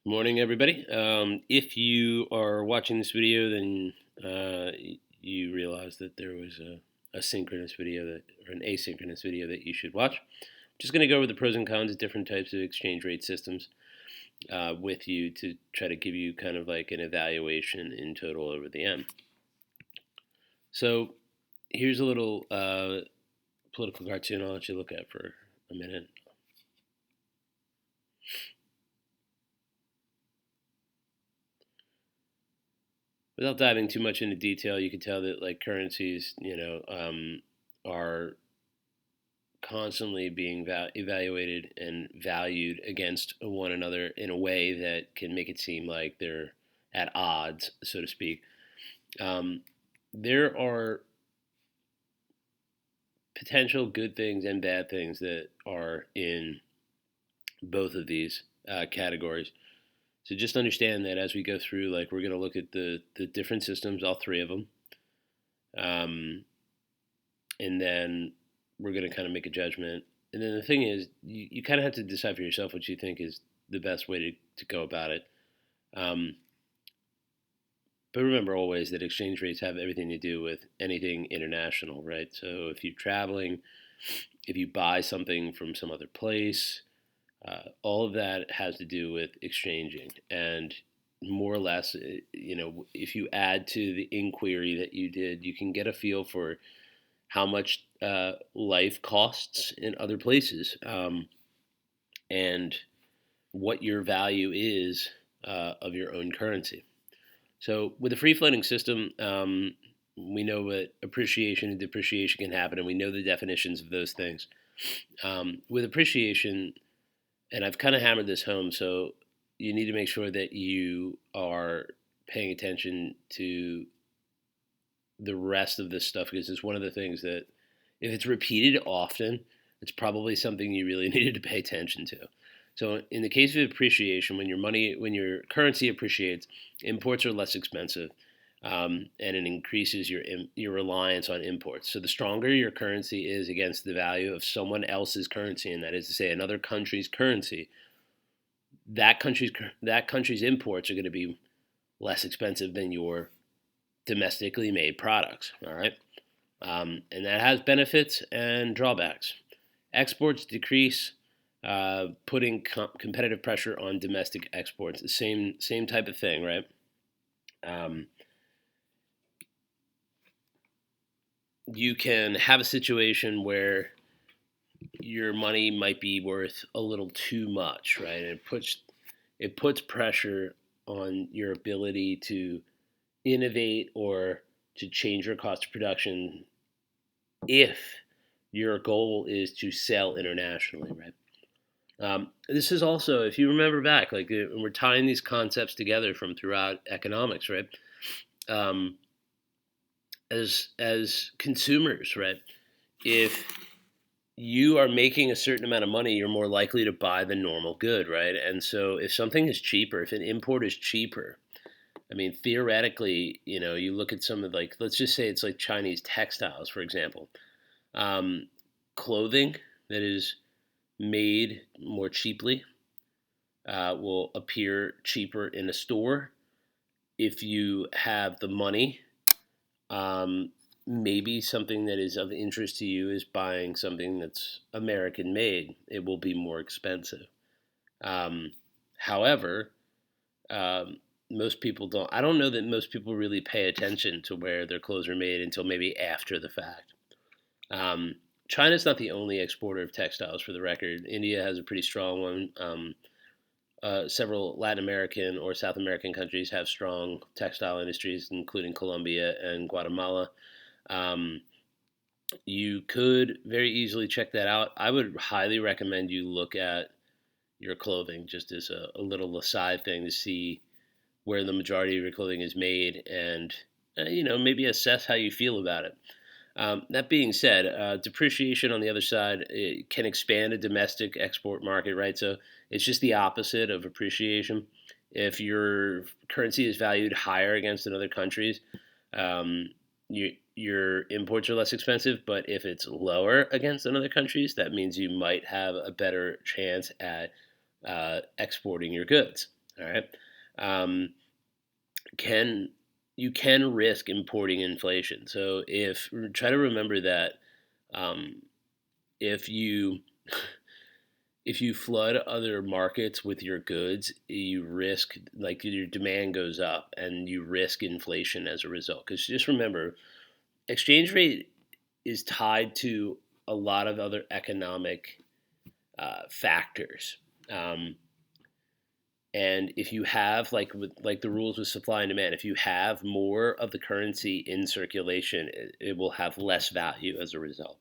Morning, everybody. If you are watching this video, then you realize that there was a synchronous video or an asynchronous video that you should watch. Just going to go over the pros and cons of different types of exchange rate systems with you to try to give you kind of like an evaluation in total over the M. So here's a little political cartoon I'll let you look at for a minute. Without diving too much into detail, you can tell that like currencies, are constantly being evaluated and valued against one another in a way that can make it seem like they're at odds, so to speak. There are potential good things and bad things that are in both of these categories. So just understand that as we go through, like we're going to look at the different systems, all three of them, and then we're going to kind of make a judgment. And then the thing is, you kind of have to decide for yourself what you think is the best way to go about it. But remember always that exchange rates have everything to do with anything international, right? So if you're traveling, if you buy something from some other place, all of that has to do with exchanging. And more or less, if you add to the inquiry that you did, you can get a feel for how much life costs in other places, and what your value is of your own currency. So with a free-floating system, we know what appreciation and depreciation can happen, and we know the definitions of those things. With appreciation, and I've kind of hammered this home, so you need to make sure that you are paying attention to the rest of this stuff, because it's one of the things that if it's repeated often, it's probably something you really needed to pay attention to. So in the case of appreciation, when your currency appreciates, imports are less expensive, and it increases your reliance on imports. So the stronger your currency is against the value of someone else's currency, and that is to say another country's currency, that country's imports are going to be less expensive than your domestically made products. All right, and that has benefits and drawbacks. Exports decrease, putting competitive pressure on domestic exports. The same type of thing, right? You can have a situation where your money might be worth a little too much, right? And it puts pressure on your ability to innovate or to change your cost of production if your goal is to sell internationally, right? This is also, if you remember back, like we're tying these concepts together from throughout economics, right? As consumers, right? If you are making a certain amount of money, you're more likely to buy the normal good, right? And so if something is cheaper, if an import is cheaper, I mean, theoretically, you look at some of let's just say it's like Chinese textiles, for example. Clothing that is made more cheaply will appear cheaper in a store. If you have the money, maybe something that is of interest to you is buying something that's American made. It will be more expensive. However, most people don't. I don't know that most people really pay attention to where their clothes are made until maybe after the fact. China's not the only exporter of textiles, for the record. India has a pretty strong one. Several Latin American or South American countries have strong textile industries, including Colombia and Guatemala. You could very easily check that out. I would highly recommend you look at your clothing just as a little aside thing to see where the majority of your clothing is made, and maybe assess how you feel about it. That being said, depreciation on the other side, it can expand a domestic export market, right? So it's just the opposite of appreciation. If your currency is valued higher against another country's, your imports are less expensive. But if it's lower against another country's, that means you might have a better chance at exporting your goods. All right. Um, can you can risk importing inflation. So if try to remember that um, if you if you flood other markets with your goods, you risk like your demand goes up and you risk inflation as a result. Because just remember, exchange rate is tied to a lot of other economic factors. Um, and if you have like the rules with supply and demand, if you have more of the currency in circulation, it will have less value as a result.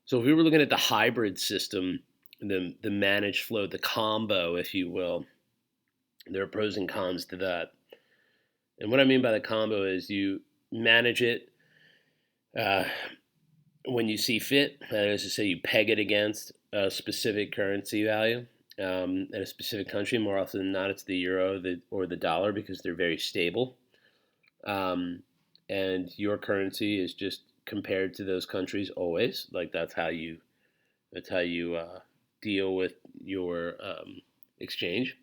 So if we were looking at the hybrid system, the managed flow, the combo, if you will, there are pros and cons to that. And what I mean by the combo is you manage it uh, when you see fit. That is to say, you peg it against a specific currency value in a specific country. More often than not, it's the euro or the dollar because they're very stable. Um, and your currency is just compared to those countries always. Like that's how you deal with your exchange.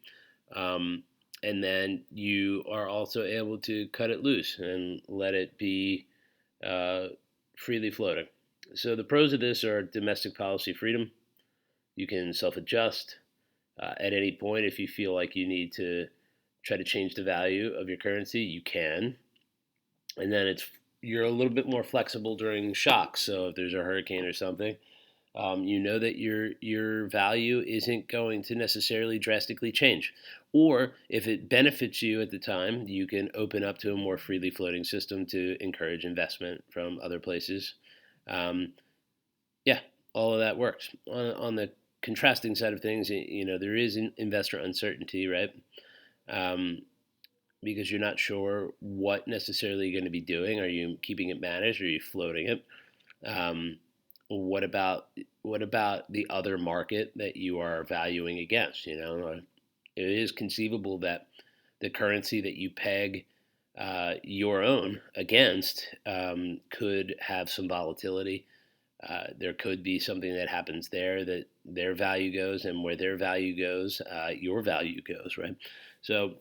Um, and then you are also able to cut it loose and let it be uh, freely floating. So the pros of this are domestic policy freedom. You can self-adjust at any point if you feel like you need to try to change the value of your currency. You can, and then you're a little bit more flexible during shocks. So if there's a hurricane or something, you know that your value isn't going to necessarily drastically change. Or if it benefits you at the time, you can open up to a more freely floating system to encourage investment from other places. Um, yeah, all of that works. On the contrasting side of things, there is investor uncertainty, right? Um, because you're not sure what necessarily you're going to be doing. Are you keeping it managed? Or are you floating it? Um, what about what about the other market that you are valuing against? It is conceivable that the currency that you peg your own against could have some volatility. There could be something that happens there that their value goes, and where their value goes, your value goes, right? So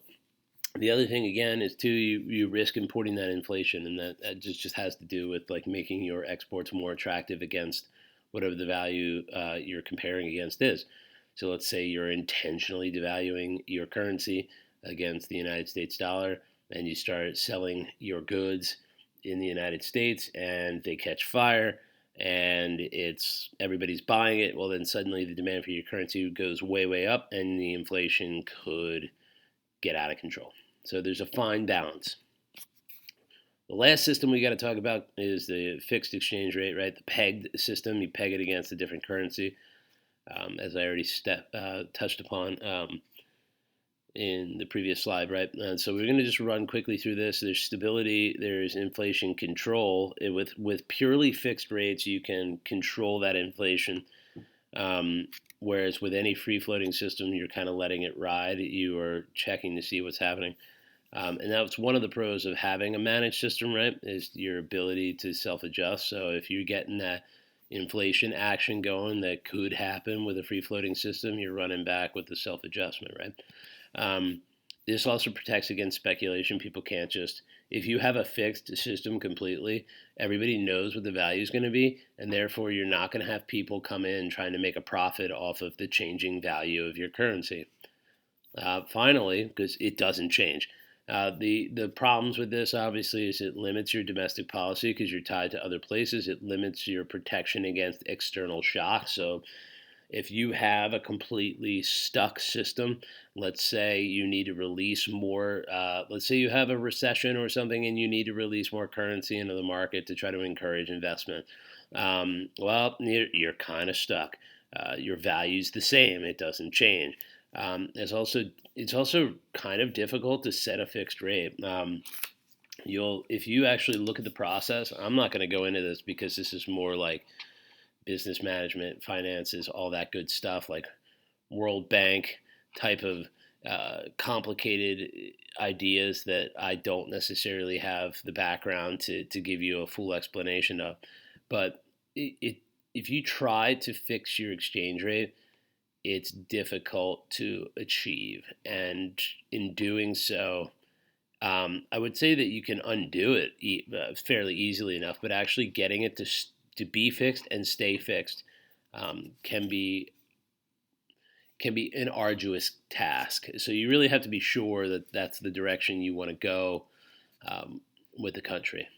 the other thing again is too you risk importing that inflation, and that just has to do with like making your exports more attractive against whatever the value you're comparing against is. So let's say you're intentionally devaluing your currency against the United States dollar, and you start selling your goods in the United States, and they catch fire, and it's everybody's buying it. Well, then suddenly the demand for your currency goes way up, and the inflation could get out of control. So there's a fine balance. The last system we got to talk about is the fixed exchange rate, right? The pegged system. You peg it against a different currency, as I already touched upon in the previous slide, right? And so we're going to just run quickly through this. There's stability. There's inflation control. With purely fixed rates, you can control that inflation. Whereas with any free floating system, you're kind of letting it ride. You are checking to see what's happening. And that's one of the pros of having a managed system, right? Is your ability to self-adjust. So if you're getting that inflation action going that could happen with a free-floating system, you're running back with the self-adjustment, right? This also protects against speculation. People can't just, if you have a fixed system completely, everybody knows what the value is going to be, and therefore you're not going to have people come in trying to make a profit off of the changing value of your currency. Finally, because it doesn't change. The problems with this obviously is it limits your domestic policy because you're tied to other places. It limits your protection against external shocks. So if you have a completely stuck system, let's say you need to release more, let's say you have a recession or something and you need to release more currency into the market to try to encourage investment. Well, you're kind of stuck. Your value's the same; it doesn't change. It's also kind of difficult to set a fixed rate. If you actually look at the process, I'm not going to go into this because this is more like business management, finances, all that good stuff, like World Bank type of complicated ideas that I don't necessarily have the background to give you a full explanation of. But if you try to fix your exchange rate, it's difficult to achieve. And in doing so, I would say that you can undo it fairly easily enough, but actually getting it to be fixed and stay fixed can be an arduous task. So you really have to be sure that that's the direction you want to go um, with the country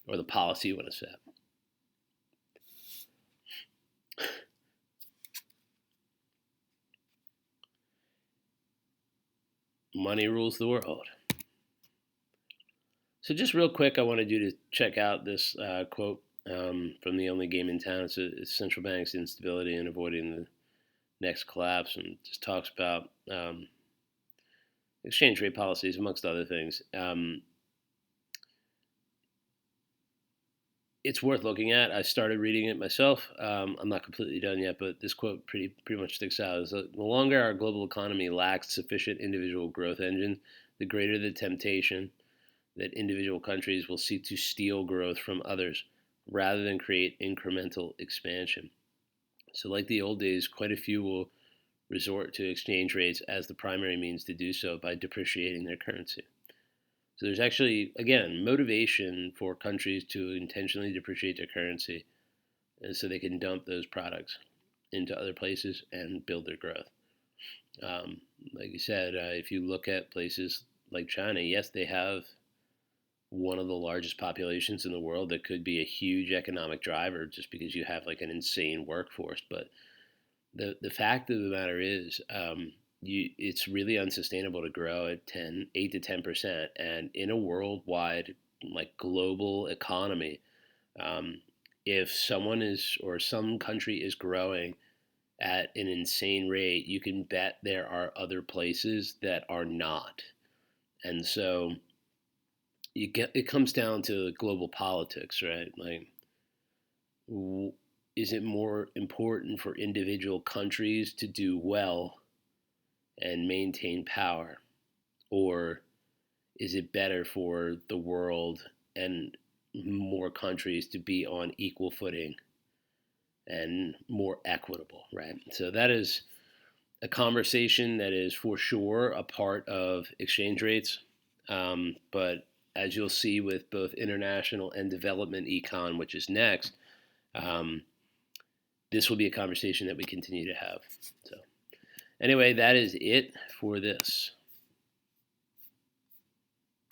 or the policy you want to set. Money rules the world. So just real quick, I wanted you to check out this quote from The Only Game in Town. It's central bank's instability and avoiding the next collapse, and just talks about exchange rate policies, amongst other things. It's worth looking at. I started reading it myself. I'm not completely done yet, but this quote pretty much sticks out. Is the longer our global economy lacks sufficient individual growth engine, the greater the temptation that individual countries will seek to steal growth from others rather than create incremental expansion. So, like the old days, quite a few will resort to exchange rates as the primary means to do so by depreciating their currency. So there's actually, again, motivation for countries to intentionally depreciate their currency so they can dump those products into other places and build their growth. Like you said, if you look at places like China, yes, they have one of the largest populations in the world that could be a huge economic driver just because you have like an insane workforce. But the fact of the matter is, it's really unsustainable to grow at 8 to 10%. And in a worldwide, like global economy, if someone is or some country is growing at an insane rate, you can bet there are other places that are not. And so it comes down to global politics, right? Like, is it more important for individual countries to do well and maintain power? Or is it better for the world and more countries to be on equal footing and more equitable, right? So that is a conversation that is for sure a part of exchange rates. But as you'll see with both international and development econ, which is next, this will be a conversation that we continue to have. So anyway, that is it for this.